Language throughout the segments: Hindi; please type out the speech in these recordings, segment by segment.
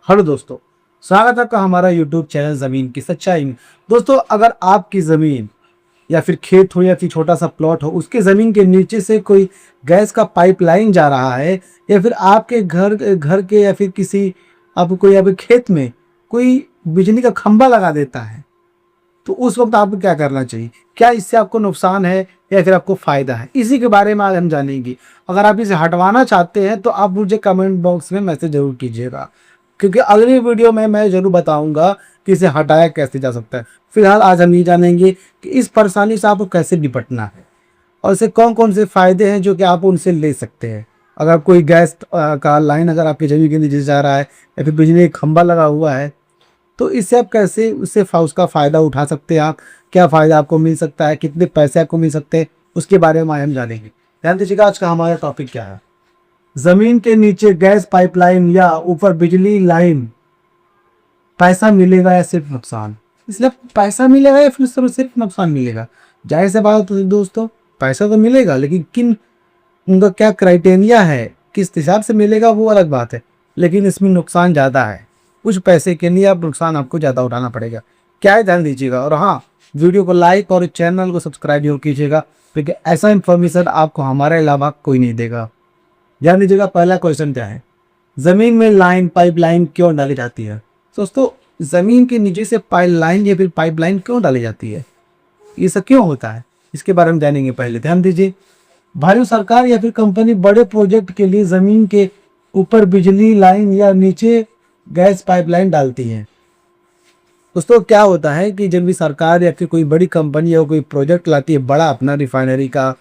हेलो दोस्तों, स्वागत है आपका हमारा यूट्यूब चैनल ज़मीन की सच्चाई में। दोस्तों, अगर आपकी ज़मीन या फिर खेत हो या फिर छोटा सा प्लॉट हो, उसके ज़मीन के नीचे से कोई गैस का पाइपलाइन जा रहा है या फिर आपके घर घर के या फिर किसी आप कोई या फिर खेत में कोई बिजली का खंभा लगा देता है, तो उस वक्त आपको क्या करना चाहिए? क्या इससे आपको नुकसान है या फिर आपको फ़ायदा है? इसी के बारे में आज हम जानेंगे। अगर आप इसे हटवाना चाहते हैं तो आप मुझे कमेंट बॉक्स में मैसेज ज़रूर कीजिएगा, क्योंकि अगली वीडियो में मैं ज़रूर बताऊंगा कि इसे हटाया कैसे जा सकता है। फिलहाल आज हम ये जानेंगे कि इस परेशानी से आपको कैसे निपटना है और इससे कौन कौन से फ़ायदे हैं जो कि आप उनसे ले सकते हैं। अगर कोई गैस का लाइन अगर आपकी ज़मीन के नीचे जा रहा है या फिर बिजली का खंभा लगा हुआ है, तो इससे आप कैसे उसका फ़ायदा उठा सकते हैं। आप क्या फ़ायदा आपको मिल सकता है, कितने पैसे आपको मिल सकते हैं, उसके बारे में आज हम जानेंगे। ध्यान दीजिएगा, आज का हमारा टॉपिक क्या है। ज़मीन के नीचे गैस पाइपलाइन या ऊपर बिजली लाइन, पैसा मिलेगा या सिर्फ नुकसान? इसलिए पैसा मिलेगा या फिर सिर्फ नुकसान मिलेगा? जाहिर सी बात है दोस्तों, पैसा तो मिलेगा, लेकिन किन उनका क्या क्राइटेरिया है, किस हिसाब से मिलेगा वो अलग बात है। लेकिन इसमें नुकसान ज़्यादा है। कुछ पैसे के लिए आप नुकसान आपको ज़्यादा उठाना पड़ेगा। क्या है, ध्यान दीजिएगा। और हाँ, वीडियो को लाइक और चैनल को सब्सक्राइब जरूर कीजिएगा, क्योंकि ऐसा इन्फॉर्मेशन आपको हमारे अलावा कोई नहीं देगा। ध्यान दीजिएगा, पहला क्वेश्चन क्या है, ज़मीन में लाइन पाइपलाइन क्यों डाली जाती है? दोस्तों, ज़मीन के नीचे से पाइपलाइन या फिर पाइपलाइन क्यों डाली जाती है, ये सब क्यों होता है, इसके बारे में जानेंगे। पहले ध्यान दीजिए, भारत सरकार या फिर कंपनी बड़े प्रोजेक्ट के लिए ज़मीन के ऊपर बिजली लाइन या नीचे गैस पाइपलाइन डालती है। दोस्तों, क्या होता है कि जब भी सरकार या फिर कोई बड़ी कंपनी या कोई प्रोजेक्ट लाती है बड़ा, अपना रिफाइनरी का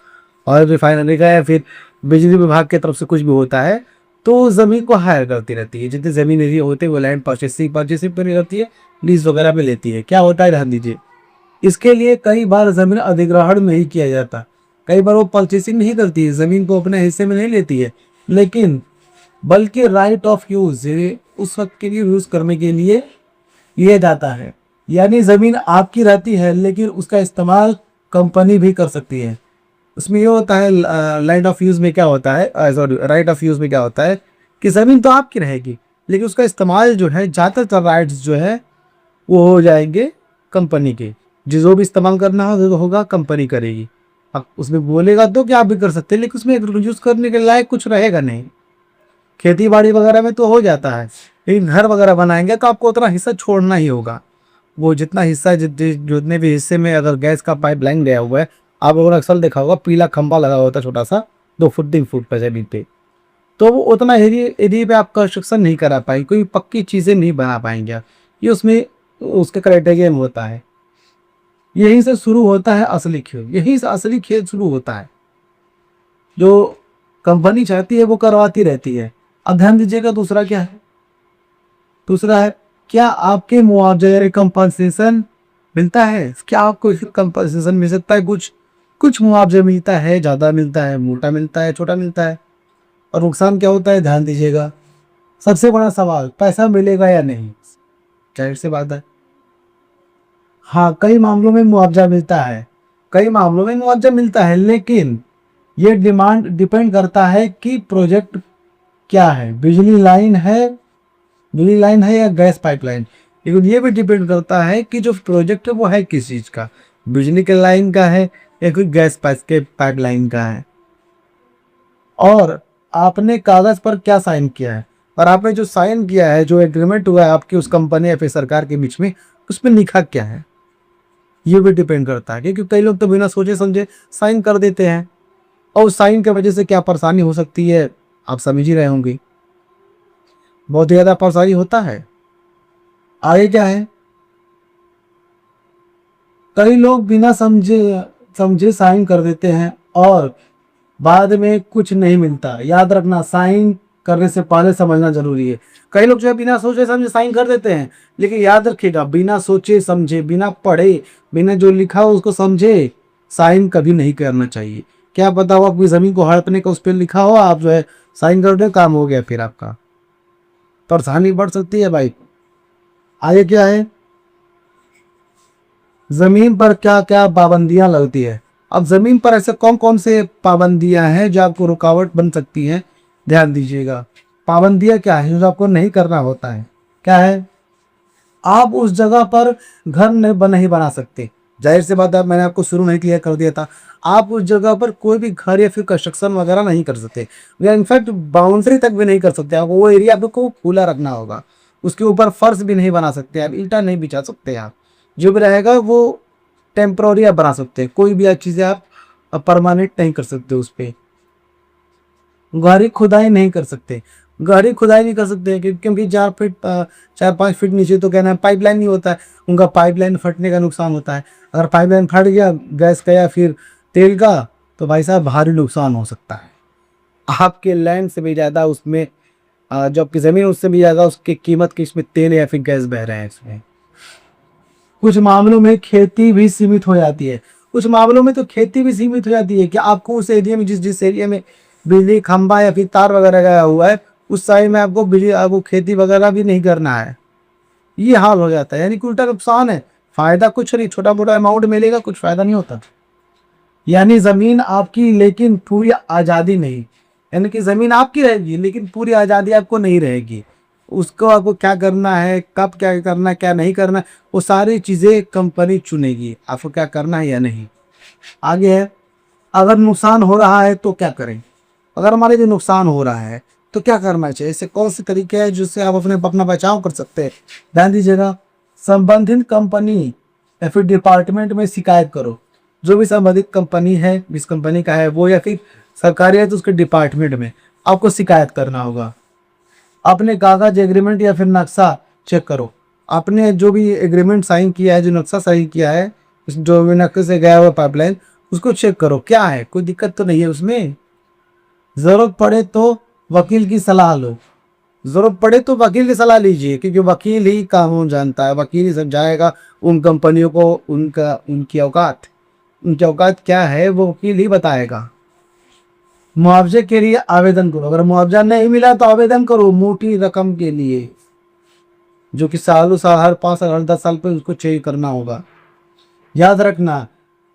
और रिफाइनरी का या फिर बिजली विभाग की तरफ से कुछ भी होता है, तो ज़मीन को हायर करती रहती है। जितने ज़मीन एरिया होते हैं वो लैंड परचेसिंग पर रहती है, लीज वगैरह में लेती है। क्या होता है, ध्यान दीजिए, इसके लिए कई बार ज़मीन अधिग्रहण में ही किया जाता। कई बार वो परचेसिंग नहीं करती है, ज़मीन को अपने हिस्से में नहीं लेती है, लेकिन बल्कि राइट ऑफ यूज़ उस वक्त के लिए यूज़ करने के लिए लिया जाता है। यानी ज़मीन आपकी रहती है, लेकिन उसका इस्तेमाल कंपनी भी कर सकती है। उसमें ये होता है, लैंड ऑफ यूज़ में क्या होता है, सॉरी, राइट ऑफ यूज़ में क्या होता है कि ज़मीन तो आपकी रहेगी, लेकिन उसका इस्तेमाल जो है, ज़्यादातर राइट्स जो है वो हो जाएंगे कंपनी के। जो भी इस्तेमाल करना होगा कंपनी करेगी। अब उसमें बोलेगा तो कि आप भी कर सकते हैं, लेकिन उसमें यूज़ करने के लायक कुछ रहेगा नहीं। खेती बाड़ी वगैरह में तो हो जाता है, लेकिन घर वगैरह बनाएंगे तो आपको उतना हिस्सा छोड़ना ही होगा। वो जितना हिस्सा जितने भी हिस्से में अगर गैस का पाइपलाइन गया हुआ है, आप अगर अक्सर देखा होगा पीला खंभा लगा होता है छोटा सा, 2 फुट 3 फुट पर जमीन पे, तो वो उतना एरिया पे आप कंस्ट्रक्शन नहीं करा पाएंगे, कोई पक्की चीज़ें नहीं बना पाएंगे। ये उसमें उसके क्राइटेरिया में होता है। यहीं से शुरू होता है असली खेल, यहीं से असली खेल शुरू होता है। जो कंपनी चाहती है वो करवाती रहती है। अब ध्यान दीजिएगा, दूसरा क्या है, दूसरा है, क्या आपके मुआवजे कंपनसेशन मिलता है? क्या आपको कंपनसेशन मिल सकता है? कुछ कुछ मुआवजा मिलता है, ज़्यादा मिलता है, मोटा मिलता है, छोटा मिलता है। और नुकसान क्या होता है, ध्यान दीजिएगा। सबसे बड़ा सवाल, पैसा मिलेगा या नहीं? जाहिर सी बात है, हाँ, कई मामलों में मुआवजा मिलता है, कई मामलों में मुआवजा मिलता है, लेकिन ये डिपेंड करता है कि प्रोजेक्ट क्या है, बिजली लाइन है या गैस पाइपलाइन। लेकिन ये भी डिपेंड करता है कि जो प्रोजेक्ट है वो है किस चीज़ का, बिजली के लाइन का है या कोई गैस पाइपलाइन का है, और आपने कागज़ पर क्या साइन किया है, और आपने जो साइन किया है, जो एग्रीमेंट हुआ है आपकी उस कंपनी या फिर सरकार के बीच में, उसमें लिखा क्या है, ये भी डिपेंड करता है। क्योंकि कई लोग तो बिना सोचे समझे साइन कर देते हैं, और उस साइन की वजह से क्या परेशानी हो सकती है आप समझ ही रहे होंगे। बहुत ही ज़्यादा परेशानी होता है। आगे क्या है, कई लोग बिना समझे समझे साइन कर देते हैं और बाद में कुछ नहीं मिलता। याद रखना, साइन करने से पहले समझना जरूरी है। कई लोग जो है बिना सोचे समझे साइन कर देते हैं, लेकिन याद रखिएगा, बिना सोचे समझे, बिना पढ़े, बिना जो लिखा हो उसको समझे साइन कभी नहीं करना चाहिए। क्या पता हो आपकी ज़मीन को हड़पने का उस पर लिखा हो, आप जो है साइन कर दे, काम हो गया, फिर आपका परेशानी बढ़ सकती है भाई। आगे क्या है, जमीन पर क्या क्या पाबंदियां लगती है? अब जमीन पर ऐसे कौन कौन से पाबंदियां हैं जो आपको रुकावट बन सकती हैं? ध्यान दीजिएगा, पाबंदियां क्या है जो आपको नहीं करना होता है। क्या है, आप उस जगह पर घर नहीं बना सकते। जाहिर सी बात है, मैंने आपको शुरू में क्लियर कर दिया था, आप उस जगह पर कोई भी घर या फिर कंस्ट्रक्शन वगैरह नहीं कर सकते, या इनफैक्ट बाउंड्री तक भी नहीं कर सकते। आपको वो एरिया आपको खुला रखना होगा, उसके ऊपर फर्श भी नहीं बना सकते आप, ईंटा नहीं बिछा सकते आप, जो भी रहेगा वो टेम्प्रोरी आप बना सकते हैं। कोई भी चीज़ें आप परमानेंट नहीं कर सकते उस पर। गहरी खुदाई नहीं कर सकते, गहरी खुदाई नहीं कर सकते क्योंकि 4-5 फीट नीचे तो कहना है पाइपलाइन नहीं होता है, उनका पाइपलाइन फटने का नुकसान होता है। अगर पाइपलाइन फट गया गैस का या फिर तेल का, तो भाई साहब भारी नुकसान हो सकता है। आपके लैंड से भी ज़्यादा उसमें जो आपकी ज़मीन उससे भी ज़्यादा उसकी कीमत की इसमें तेल या फिर गैस बह रहे हैं इसमें। कुछ मामलों में खेती भी सीमित हो जाती है, कुछ मामलों में तो खेती भी सीमित हो जाती है कि आपको उस एरिया में जिस एरिया में बिजली खंभा या फिर तार वगैरह गया हुआ है, उस साइड में आपको खेती वगैरह भी नहीं करना है। ये हाल हो जाता है, यानी कि उल्टा नुकसान है, फायदा कुछ नहीं, छोटा मोटा अमाउंट मिलेगा, कुछ फायदा नहीं होता। यानी जमीन आपकी लेकिन पूरी आज़ादी नहीं, यानी कि जमीन आपकी रहेगी लेकिन पूरी आज़ादी आपको नहीं रहेगी। उसको आपको क्या करना है, कब क्या करना है, क्या नहीं करना है, वो सारी चीज़ें कंपनी चुनेगी आपको क्या करना है या नहीं। आगे है, अगर नुकसान हो रहा है तो क्या करें। अगर हमारे जो नुकसान हो रहा है तो क्या करना चाहिए, ऐसे कौन से तरीके हैं जिससे आप अपना बचाव कर सकते हैं। ध्यान दीजिएगा, संबंधित कंपनी या फिर डिपार्टमेंट में शिकायत करो। जो भी संबंधित कंपनी है, जिस कंपनी का है वो, या फिर सरकारी है तो उसके डिपार्टमेंट में आपको शिकायत करना होगा। अपने कागज एग्रीमेंट या फिर नक्शा चेक करो। आपने जो भी एग्रीमेंट साइन किया है, जो नक्शा साइन किया है, जो भी नक्शे से गया हुआ पाइपलाइन, उसको चेक करो क्या है, कोई दिक्कत तो नहीं है उसमें। ज़रूरत पड़े तो वकील की सलाह लो, ज़रूरत पड़े तो वकील की सलाह लीजिए, क्योंकि वकील ही कानून जानता है, वकील ही समझाएगा उन कंपनियों को उनकी औकात क्या है, वो वकील ही बताएगा। मुआवजे के लिए आवेदन करो। अगर मुआवजा नहीं मिला तो आवेदन करो मोटी रकम के लिए, जो कि सालों साल, हर 5 साल, हर 10 साल पे उसको चेंज करना होगा। याद रखना,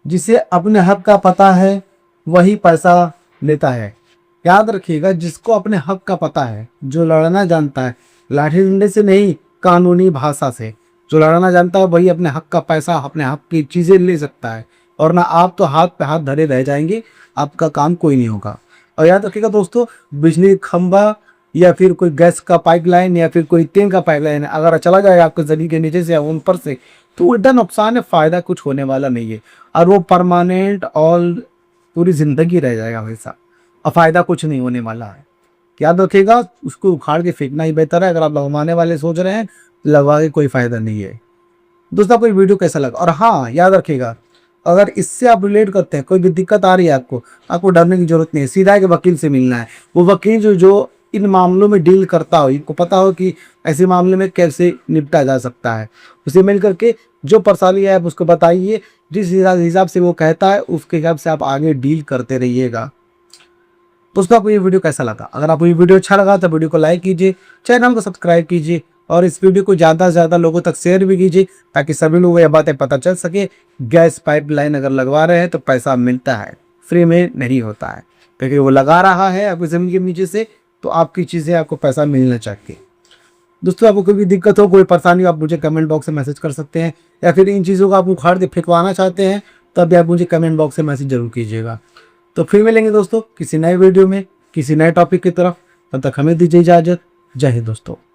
जिसे अपने हक का पता है वही पैसा लेता है। याद रखिएगा, जिसको अपने हक का पता है, जो लड़ना जानता है, लाठी डंडे से नहीं, कानूनी भाषा से, जो लड़ना जानता है वही अपने हक का पैसा, अपने हक की चीज़ें ले सकता है। और ना आप तो हाथ पे हाथ धरे रह जाएंगे, आपका काम कोई नहीं होगा। और याद रखिएगा दोस्तों, बिजली खंभा या फिर कोई गैस का पाइपलाइन या फिर कोई तेल का पाइपलाइन अगर चला जाएगा आपके ज़मीन के नीचे से या ऊपर से, तो उल्टा नुकसान है, फ़ायदा कुछ होने वाला नहीं है। और वो परमानेंट और पूरी ज़िंदगी रह जाएगा वैसा, और फ़ायदा कुछ नहीं होने वाला है। याद रखिएगा, उसको उखाड़ के फेंकना ही बेहतर है। अगर आप लगवाने वाले सोच रहे हैं, लगवा के कोई फ़ायदा नहीं है। दोस्तों, आपको ये वीडियो कैसा लगा? और हाँ, याद रखिएगा, अगर इससे आप रिलेट करते हैं, कोई भी दिक्कत आ रही है आपको डरने की जरूरत नहीं है। सीधा है कि वकील से मिलना है। वो वकील जो इन मामलों में डील करता हो, इनको पता हो कि ऐसे मामले में कैसे निपटा जा सकता है, उसे मिल करके जो परेशानी है आप उसको बताइए। जिस हिसाब से वो कहता है उसके हिसाब से आप आगे डील करते रहिएगा। दोस्तों, आपको ये वीडियो कैसा लगा? अगर आपको ये वीडियो अच्छा लगा तो वीडियो को लाइक कीजिए, चैनल को सब्सक्राइब कीजिए और इस वीडियो को ज़्यादा से ज़्यादा लोगों तक शेयर भी कीजिए, ताकि सभी लोगों को यह बातें पता चल सके। गैस पाइपलाइन अगर लगवा रहे हैं तो पैसा मिलता है, फ्री में नहीं होता है, क्योंकि वो लगा रहा है आपकी ज़मीन के नीचे से, तो आपकी चीज़ें आपको पैसा मिलना चाहिए। दोस्तों, आपको कोई भी दिक्कत हो, कोई परेशानी हो, आप मुझे कमेंट बॉक्स में मैसेज कर सकते हैं, या फिर इन चीज़ों को आप उखाड़ के फेंकवाना चाहते हैं तब भी आप मुझे कमेंट बॉक्स में मैसेज जरूर कीजिएगा। तो फिर मिलेंगे दोस्तों किसी नए वीडियो में, किसी नए टॉपिक की तरफ। तब तक हमें दीजिए इजाज़त। जय हिंद दोस्तों।